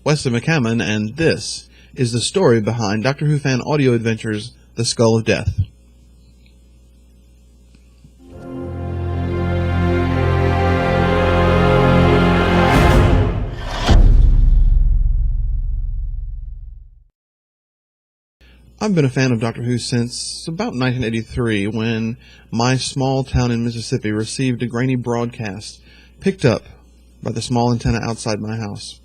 Wesley McCammon, and this is the story behind Doctor Who fan audio adventures, The Skull of Death. I've been a fan of Doctor Who since about 1983, when my small town in Mississippi received a grainy broadcast picked up by the small antenna outside my house.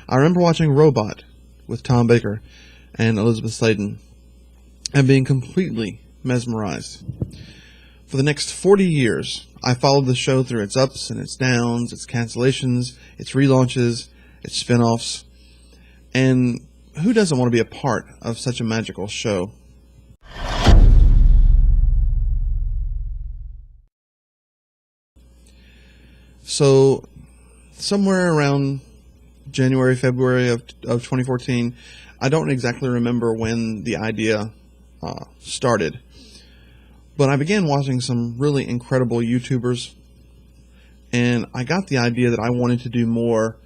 I remember watching Robot with Tom Baker and Elizabeth Sladen and being completely mesmerized. For the next 40 years, I followed the show through its ups and its downs, its cancellations, its relaunches, its spin-offs, and who doesn't want to be a part of such a magical show? So, somewhere around January, February of 2014, I don't exactly remember when the idea started, but I began watching some really incredible YouTubers, and I got the idea that I wanted to do more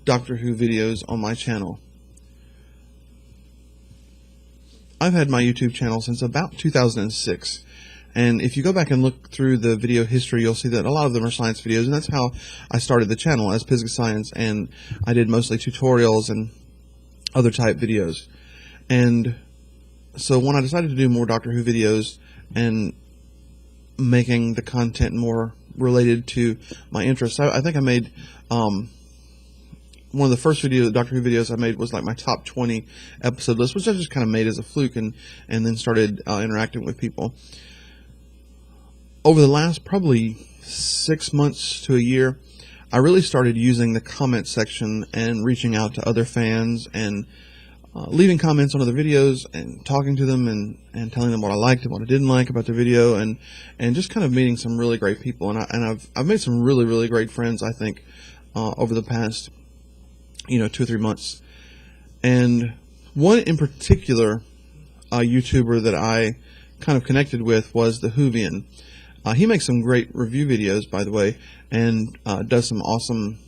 Doctor Who videos on my channel. I've had my YouTube channel since about 2006, and if you go back and look through the video history, you'll see that a lot of them are science videos, and that's how I started the channel, as Physics Science, and I did mostly tutorials and other type videos. And so when I decided to do more Doctor Who videos and making the content more related to my interests, I think I made one of the first Doctor Who videos I made was like my top 20 episode list, which I just kind of made as a fluke, and then started interacting with people. Over the last probably 6 months to a year, I really started using the comment section and reaching out to other fans and leaving comments on other videos and talking to them and telling them what I liked and what I didn't like about the video, and just kind of meeting some really great people. And I've made some really, really great friends, I think, over the past 2 or 3 months. And one in particular YouTuber that I kind of connected with was the Whovian. He makes some great review videos, by the way, and does some awesome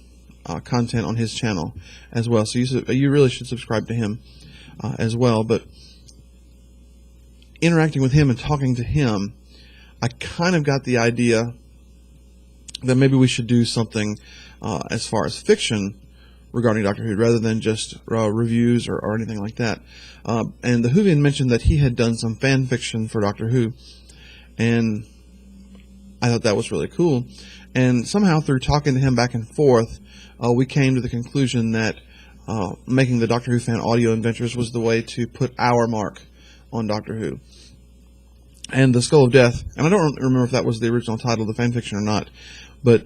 content on his channel as well. So you really should subscribe to him as well. But interacting with him and talking to him, I kind of got the idea that maybe we should do something as far as fiction regarding Doctor Who, rather than just reviews or anything like that. And the Whovian mentioned that he had done some fan fiction for Doctor Who, and I thought that was really cool. And somehow, through talking to him back and forth, we came to the conclusion that making the Doctor Who fan audio adventures was the way to put our mark on Doctor Who. And The Skull of Death, and I don't remember if that was the original title of the fan fiction or not, but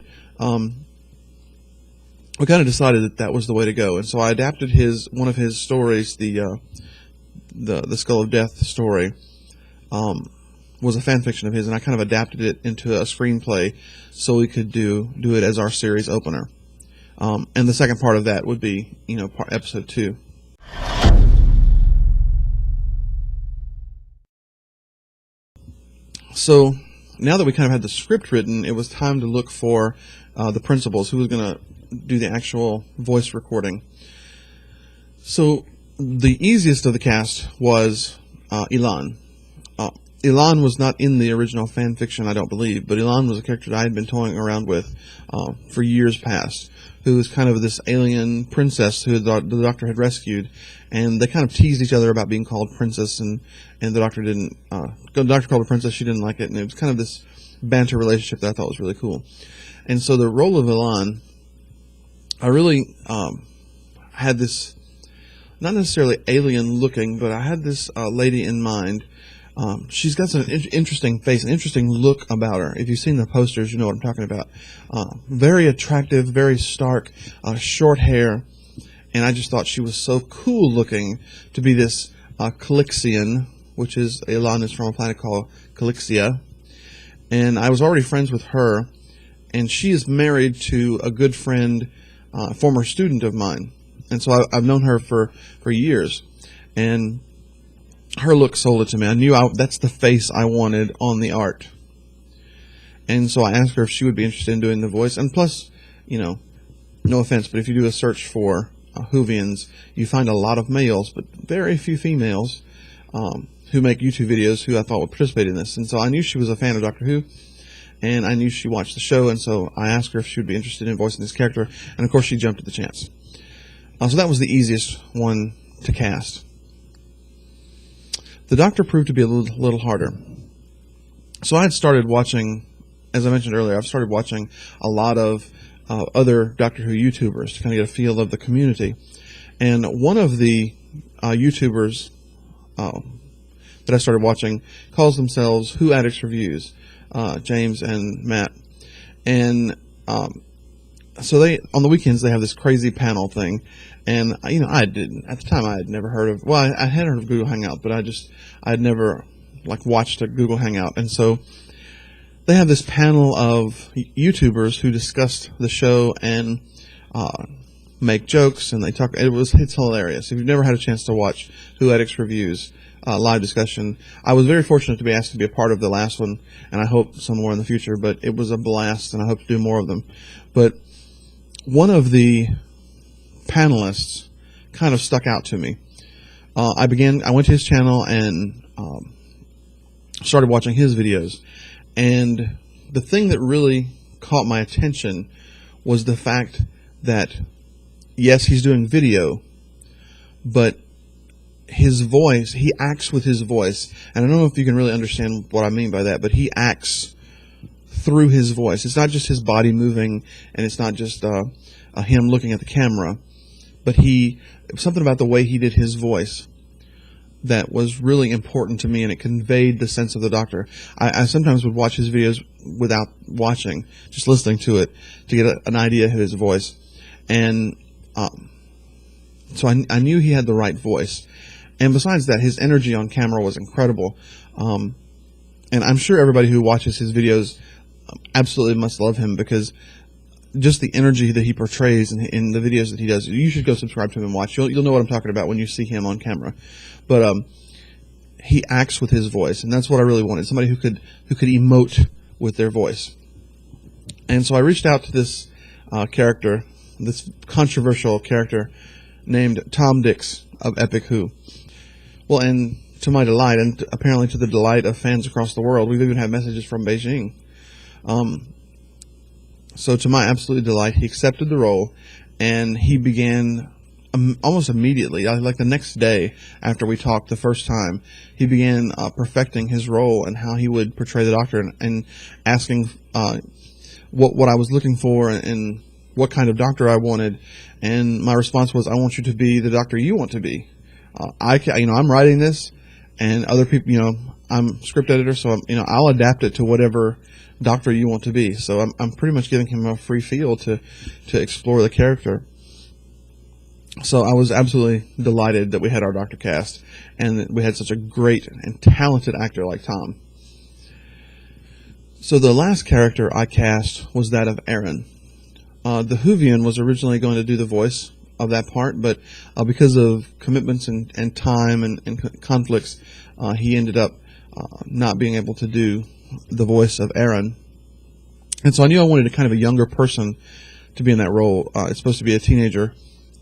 we kind of decided that that was the way to go, and so I adapted one of his stories, the Skull of Death story, was a fan fiction of his, and I kind of adapted it into a screenplay so we could do it as our series opener. And the second part of that would be, episode 2. So now that we kind of had the script written, it was time to look for the principals, who was going to do the actual voice recording. So the easiest of the cast was Elan. Elan was not in the original fan fiction, I don't believe, but Elan was a character that I had been toying around with for years past, who was kind of this alien princess who the Doctor had rescued, and they kind of teased each other about being called princess, and the Doctor didn't. The Doctor called her princess, she didn't like it, and it was kind of this banter relationship that I thought was really cool. And so the role of Elan, I really had this, not necessarily alien looking, but I had this lady in mind. She's got some interesting face, an interesting look about her. If you've seen the posters, you know what I'm talking about. Very attractive, very stark, short hair, and I just thought she was so cool looking to be this Calixian, which is, Elan is from a planet called Calixia, and I was already friends with her, and she is married to a good friend, former student of mine, and so I've known her for years, and her look sold it to me. I knew that's the face I wanted on the art. And so I asked her if she would be interested in doing the voice. And plus, no offense, but if you do a search for Whovians, you find a lot of males, but very few females who make YouTube videos who I thought would participate in this. And so I knew she was a fan of Doctor Who, and I knew she watched the show, and so I asked her if she would be interested in voicing this character, and of course she jumped at the chance. So that was the easiest one to cast. The Doctor proved to be a little harder. So I had started watching, as I mentioned earlier, I've started watching a lot of other Doctor Who YouTubers to kind of get a feel of the community. And one of the YouTubers that I started watching calls themselves Who Addicts Reviews, James and Matt. And so they, on the weekends, they have this crazy panel thing. And, you know, at the time I had never heard of, well, I had heard of Google Hangout, but I had never, like, watched a Google Hangout. And so they have this panel of YouTubers who discussed the show and make jokes, and they talk. It's hilarious. If you've never had a chance to watch Who Addicts Reviews live discussion, I was very fortunate to be asked to be a part of the last one, and I hope some more in the future. But it was a blast, and I hope to do more of them. But one of the panelists kind of stuck out to me. I went to his channel and started watching his videos. And the thing that really caught my attention was the fact that, yes, he's doing video, but his voice, he acts with his voice. And I don't know if you can really understand what I mean by that, but he acts through his voice. It's not just his body moving, and it's not just him looking at the camera, but something about the way he did his voice that was really important to me, and it conveyed the sense of the Doctor. I sometimes would watch his videos without watching, just listening to it to get an idea of his voice. And so I knew he had the right voice. And besides that, his energy on camera was incredible. And I'm sure everybody who watches his videos absolutely must love him, because just the energy that he portrays in the videos that he does. You should go subscribe to him and watch. You'll know what I'm talking about when you see him on camera. But he acts with his voice, and that's what I really wanted. Somebody who could emote with their voice. And so I reached out to this character, this controversial character named Tom Dix of Epic Who. Well, and to my delight, and apparently to the delight of fans across the world, we've even had messages from Beijing. So to my absolute delight, he accepted the role, and he began almost immediately, like the next day after we talked the first time, he began perfecting his role and how he would portray the Doctor, and asking what I was looking for and what kind of Doctor I wanted. And my response was, I want you to be the Doctor you want to be. I'm writing this, and other people, I'm script editor, so I'll adapt it to whatever Doctor you want to be. So I'm pretty much giving him a free field to explore the character. So I was absolutely delighted that we had our Doctor cast, and that we had such a great and talented actor like Tom. So the last character I cast was that of Aaron. The Whovian was originally going to do the voice of that part, but because of commitments and time and conflicts, he ended up not being able to do the voice of Aaron. And so I knew I wanted a kind of a younger person to be in that role. It's supposed to be a teenager,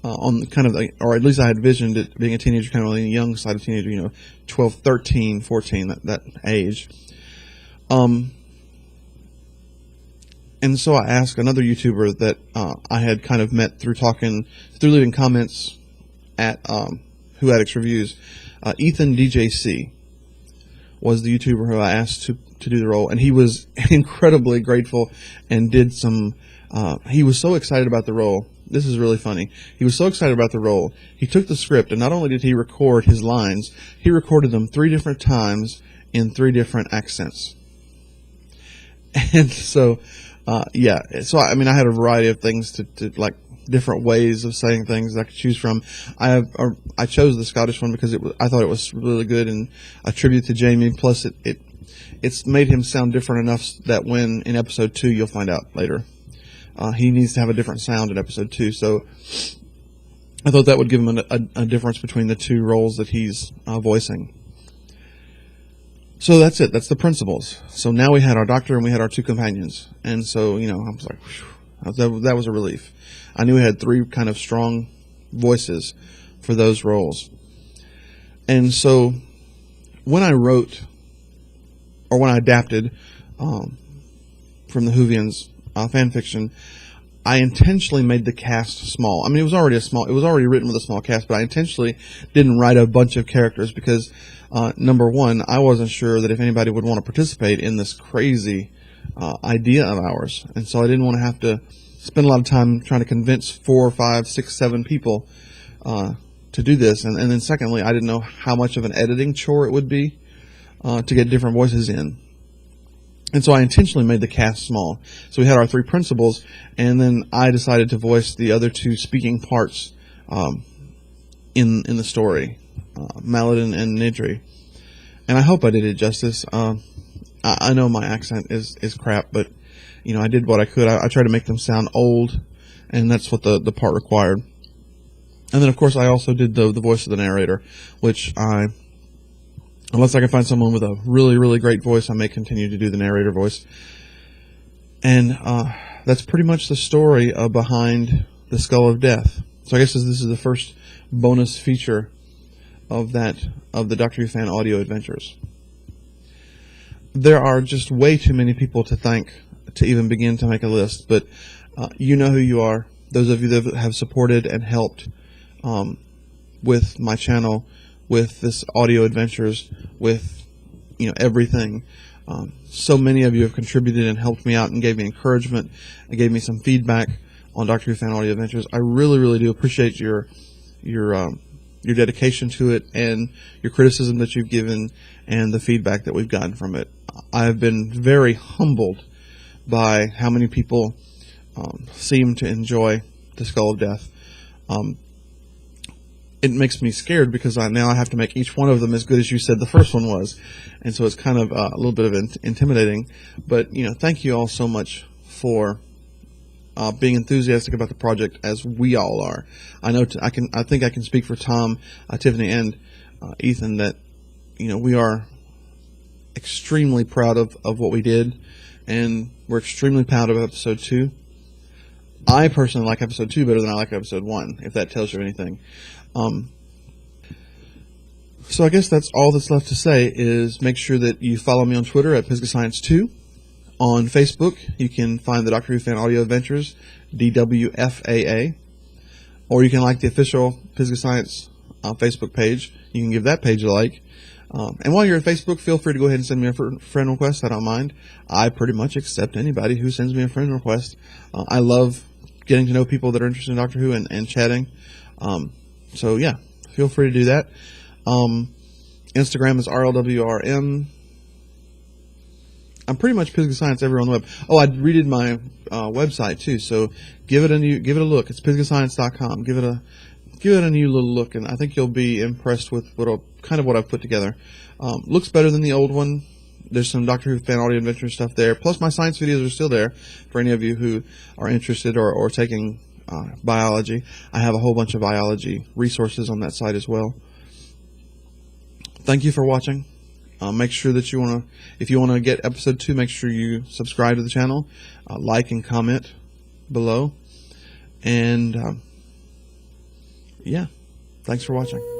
on kind of, or at least I had visioned it being a teenager, kind of on the young side of teenager, 12, 13, 14, that age. And so I asked another YouTuber that I had kind of met through leaving comments at Who Addicts Reviews. Ethan DJC was the YouTuber who I asked to do the role, and he was incredibly grateful and did some. He was so excited about the role. This is really funny. He was so excited about the role, he took the script, and not only did he record his lines, he recorded them 3 different times in 3 different accents. And so, so I had a variety of things to like different ways of saying things that I could choose from. I chose the Scottish one because I thought it was really good and a tribute to Jamie. Plus, it's made him sound different enough that when in episode 2, you'll find out later, he needs to have a different sound in episode 2. So I thought that would give him a difference between the 2 roles that he's voicing. So that's it. That's the principles. So now we had our Doctor and we had our 2 companions. And so, I was like, whew, that was a relief. I knew we had 3 kind of strong voices for those roles. And so when I wrote, or when I adapted from the Whovians fan fiction, I intentionally made the cast small. I mean, it was already written with a small cast, but I intentionally didn't write a bunch of characters because, number one, I wasn't sure that if anybody would want to participate in this crazy idea of ours. And so I didn't want to have to spend a lot of time trying to convince 4, 5, 6, 7 people to do this. And then secondly, I didn't know how much of an editing chore it would be to get different voices in. And so I intentionally made the cast small. So we had our 3 principals, and then I decided to voice the other 2 speaking parts in the story, Maladin and Nidri. And I hope I did it justice. I know my accent is crap, but you know, I did what I could. I tried to make them sound old, and that's what the part required. And then, of course, I also did the voice of the narrator, which unless I can find someone with a really, really great voice, I may continue to do the narrator voice. And that's pretty much the story behind the Skull of Death. So I guess this is the first bonus feature of the Doctor Who fan audio adventures. There are just way too many people to thank to even begin to make a list, but you know who you are. Those of you that have supported and helped with my channel, with this audio adventures, with everything. So many of you have contributed and helped me out and gave me encouragement and gave me some feedback on Doctor Who fan audio adventures. I really, really do appreciate your dedication to it and your criticism that you've given and the feedback that we've gotten from it. I have been very humbled by how many people seem to enjoy the Skull of Death. It makes me scared because now I have to make each one of them as good as you said the first one was, and so it's kind of a little bit of intimidating. But thank you all so much for being enthusiastic about the project as we all are. I know I think I can speak for Tom, Tiffany, and Ethan that we are extremely proud of what we did, and we're extremely proud of episode 2. I personally like episode 2 better than I like episode 1, if that tells you anything. So I guess that's all that's left to say is make sure that you follow me on Twitter at PisgaScience2. On Facebook, you can find the Doctor Who Fan Audio Adventures, DWFAA. Or you can like the official Pisgah Science Facebook page. You can give that page a like. And while you're at Facebook, feel free to go ahead and send me a friend request. I don't mind. I pretty much accept anybody who sends me a friend request. I love getting to know people that are interested in Doctor Who and chatting. So yeah, feel free to do that. Instagram is RLWRM. I'm pretty much Pisgah Science everywhere on the web. Oh, I redid my website too, so give it a look. It's PisgahScience.com. Give it a new little look, and I think you'll be impressed with what I've put together. Looks better than the old one. There's some Doctor Who fan audio adventure stuff there. Plus, my science videos are still there for any of you who are interested or taking biology. I have a whole bunch of biology resources on that site as well. Thank you for watching. Make sure that if you want to get episode 2, make sure you subscribe to the channel, like and comment below, and yeah, thanks for watching.